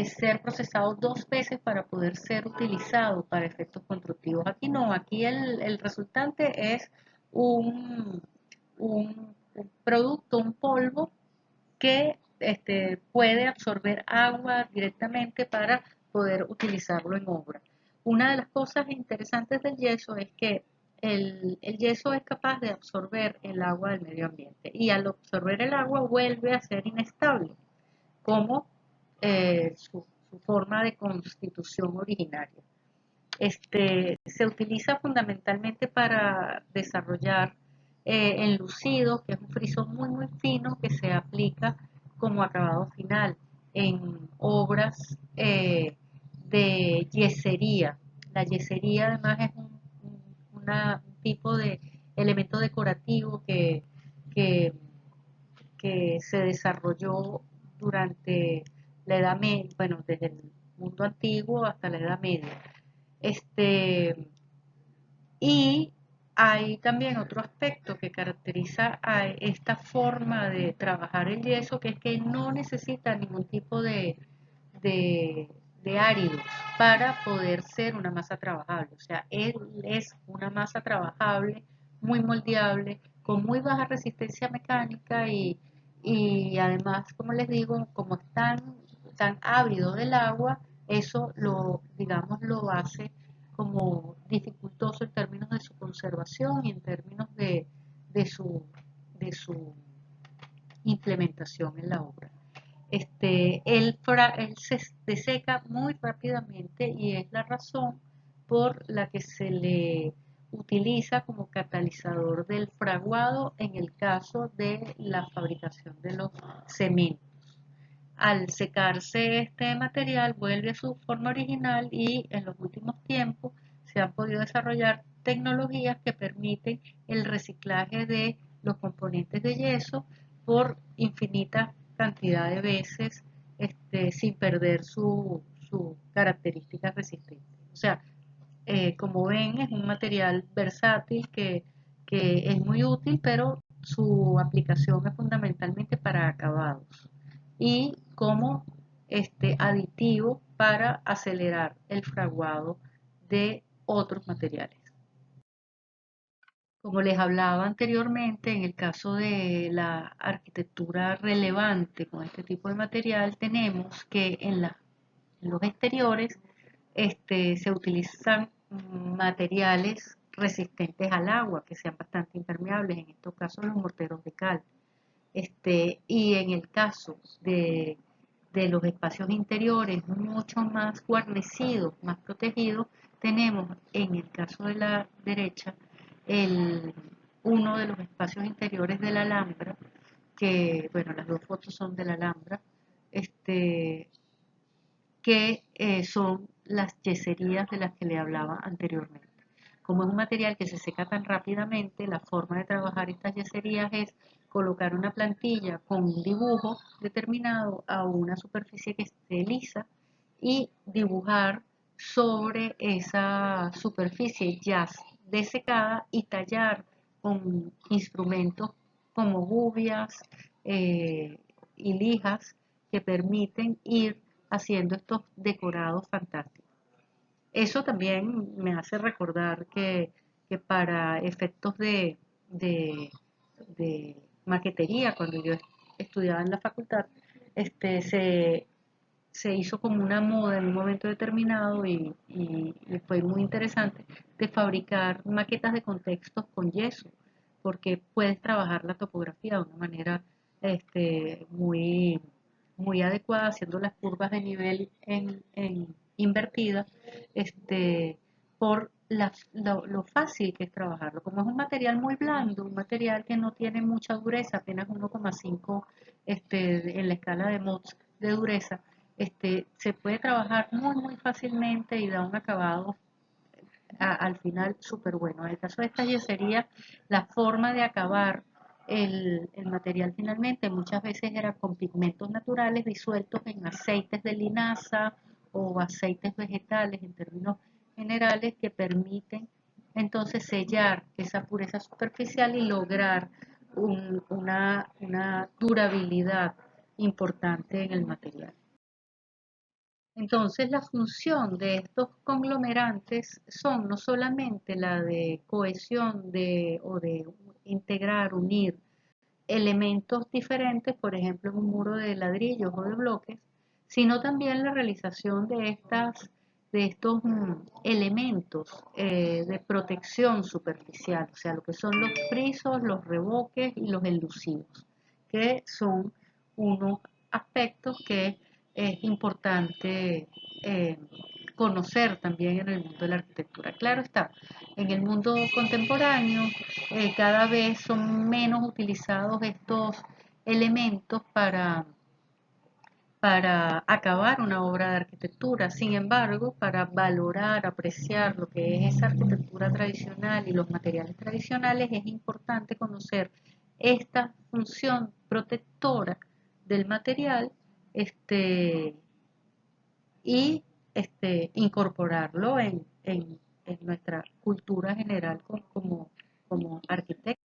ser procesado 2 veces para poder ser utilizado para efectos constructivos. Aquí no, aquí el resultante es un, un producto, un polvo que puede absorber agua directamente para poder utilizarlo en obra. Una de las cosas interesantes del yeso es que el yeso es capaz de absorber el agua del medio ambiente y al absorber el agua vuelve a ser inestable, como su forma de constitución originaria. Se utiliza fundamentalmente para desarrollar enlucido, que es un frisón muy fino que se aplica como acabado final en obras de yesería. La yesería además es un tipo de elemento decorativo que, que se desarrolló durante la Edad Media, bueno, desde el mundo antiguo hasta la Edad Media. Este, y hay también otro aspecto que caracteriza a esta forma de trabajar el yeso, que es que no necesita ningún tipo de, de áridos para poder ser una masa trabajable. O sea, él es una masa trabajable, muy moldeable, con muy baja resistencia mecánica y además, como les digo, como es tan ávido del agua, eso digamos, lo hace como dificultoso en términos de su conservación y en términos de su, de su implementación en la obra. Él se deseca muy rápidamente y es la razón por la que se le utiliza como catalizador del fraguado en el caso de la fabricación de los cementos. Al secarse este material vuelve a su forma original y en los últimos tiempos se han podido desarrollar tecnologías que permiten el reciclaje de los componentes de yeso por infinita cantidad de veces sin perder su característica resistente. O sea, como ven, es un material versátil que es muy útil, pero su aplicación es fundamentalmente para acabados y como aditivo para acelerar el fraguado de otros materiales. Como les hablaba anteriormente, en el caso de la arquitectura relevante con este tipo de material, tenemos que en los exteriores se utilizan materiales resistentes al agua, que sean bastante impermeables, en estos casos los morteros de cal. Y en el caso de los espacios interiores mucho más guarnecidos, más protegidos, tenemos en el caso de la derecha el, uno de los espacios interiores de la Alhambra, que, bueno, las dos fotos son de la Alhambra, este, que son las yeserías de las que le hablaba anteriormente. Como es un material que se seca tan rápidamente, la forma de trabajar estas yeserías es colocar una plantilla con un dibujo determinado a una superficie que esté lisa y dibujar sobre esa superficie ya desecada y tallar con instrumentos como gubias y lijas que permiten ir haciendo estos decorados fantásticos. Eso también me hace recordar que para efectos de maquetería, cuando yo estudiaba en la facultad, se hizo como una moda en un momento determinado y fue muy interesante de fabricar maquetas de contextos con yeso, porque puedes trabajar la topografía de una manera muy adecuada, haciendo las curvas de nivel en invertidas, por lo fácil que es trabajarlo. Como es un material muy blando, un material que no tiene mucha dureza, apenas 1,5 en la escala de Mohs de dureza, se puede trabajar muy fácilmente y da un acabado al final súper bueno. En el caso de esta yesería, la forma de acabar el material finalmente muchas veces era con pigmentos naturales disueltos en aceites de linaza o aceites vegetales en términos generales que permiten entonces sellar esa pureza superficial y lograr una durabilidad importante en el material. Entonces, la función de estos conglomerantes son no solamente la de cohesión o de integrar, unir elementos diferentes, por ejemplo, en un muro de ladrillos o de bloques, sino también la realización de estos elementos de protección superficial, o sea, lo que son los frisos, los revoques y los enlucidos, que son unos aspectos que es importante eh, conocer también en el mundo de la arquitectura. Claro está, en el mundo contemporáneo cada vez son menos utilizados estos elementos para acabar una obra de arquitectura. Sin embargo, para valorar, apreciar lo que es esa arquitectura tradicional y los materiales tradicionales, es importante conocer esta función protectora del material y incorporarlo en nuestra cultura general como arquitectos.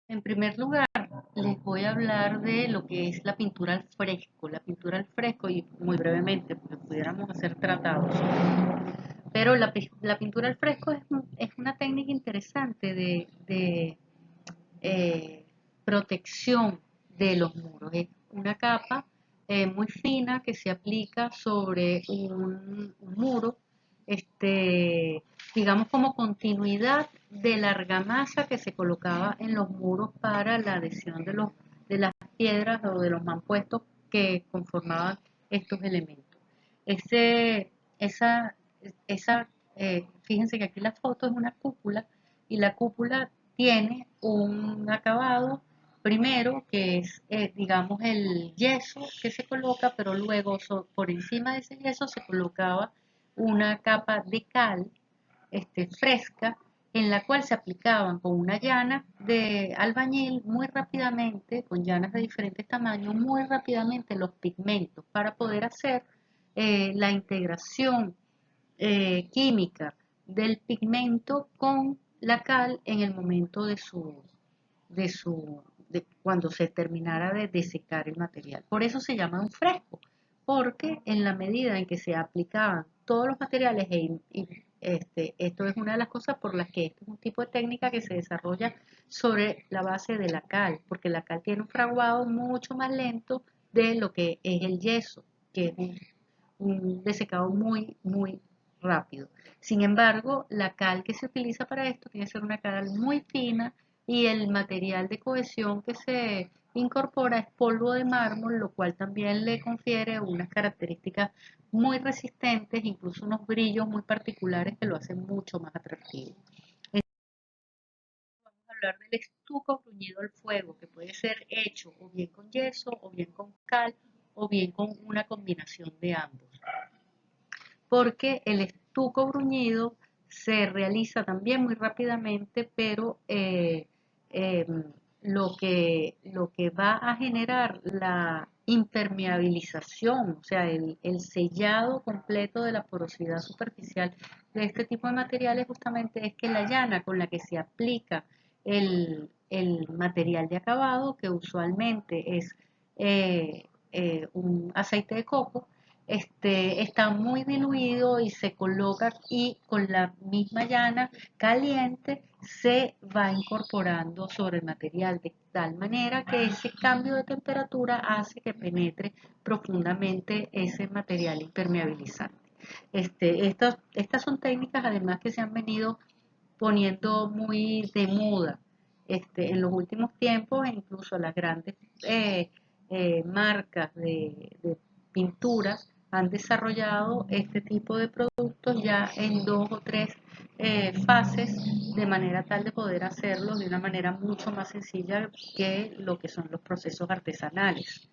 En primer lugar, les voy a hablar de lo que es la pintura al fresco. La pintura al fresco, y muy brevemente, porque pudiéramos hacer tratados. Pero la pintura al fresco es una técnica interesante de protección de los muros. Es una capa muy fina que se aplica sobre un muro, digamos como continuidad de la argamasa que se colocaba en los muros para la adhesión de las piedras o de los mampuestos que conformaban estos elementos. Ese, esa, Fíjense que aquí la foto es una cúpula y la cúpula tiene un acabado primero que es, digamos, el yeso que se coloca, pero luego por encima de ese yeso se colocaba una capa de cal fresca en la cual se aplicaban con una llana de albañil muy rápidamente, con llanas de diferentes tamaños, muy rápidamente los pigmentos para poder hacer la integración química del pigmento con la cal en el momento de cuando se terminara de desecar el material. Por eso se llama un fresco, porque en la medida en que se aplicaban todos los materiales, esto es una de las cosas por las que este es un tipo de técnica que se desarrolla sobre la base de la cal, porque la cal tiene un fraguado mucho más lento de lo que es el yeso, que es un desecado muy rápido. Sin embargo, la cal que se utiliza para esto tiene que ser una cal muy fina y el material de cohesión que se incorpora es polvo de mármol, lo cual también le confiere unas características muy resistentes, incluso unos brillos muy particulares que lo hacen mucho más atractivo. Vamos a hablar del estuco bruñido al fuego, que puede ser hecho o bien con yeso, o bien con cal, o bien con una combinación de ambos, porque el estuco bruñido se realiza también muy rápidamente, pero eh, lo que va a generar la impermeabilización, o sea, el sellado completo de la porosidad superficial de este tipo de materiales justamente es que la llana con la que se aplica el material de acabado, que usualmente es un aceite de coco, está muy diluido y se coloca y con la misma llana caliente se va incorporando sobre el material de tal manera que ese cambio de temperatura hace que penetre profundamente ese material impermeabilizante. Estas son técnicas además que se han venido poniendo muy de moda en los últimos tiempos, e incluso las grandes marcas de pinturas han desarrollado este tipo de productos ya en dos o tres fases, de manera tal de poder hacerlo de una manera mucho más sencilla que lo que son los procesos artesanales.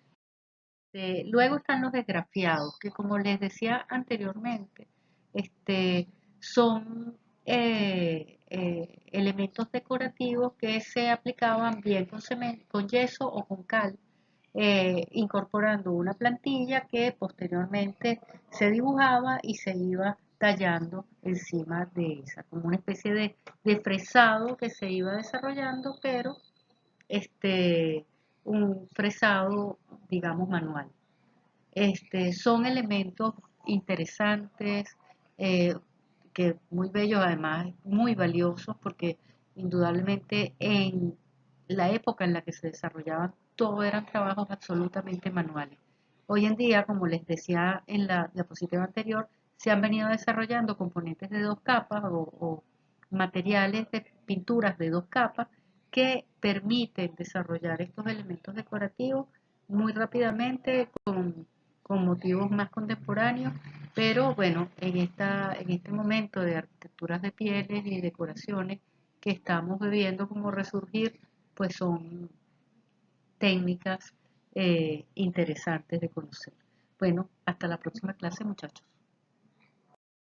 Luego están los esgrafiados, que como les decía anteriormente, son elementos decorativos que se aplicaban bien con cemento, con yeso o con cal, incorporando una plantilla que posteriormente se dibujaba y se iba tallando encima de esa, como una especie de fresado que se iba desarrollando, pero un fresado, digamos, manual. Son elementos interesantes, eh, que muy bellos, además muy valiosos, porque indudablemente en la época en la que se desarrollaban, todo eran trabajos absolutamente manuales. Hoy en día, como les decía en la diapositiva anterior, se han venido desarrollando componentes de dos capas o materiales de pinturas de dos capas que permiten desarrollar estos elementos decorativos muy rápidamente con motivos más contemporáneos, pero bueno, en este momento de arquitecturas de pieles y decoraciones que estamos viviendo como resurgir, pues son técnicas interesantes de conocer. Bueno, hasta la próxima clase, muchachos.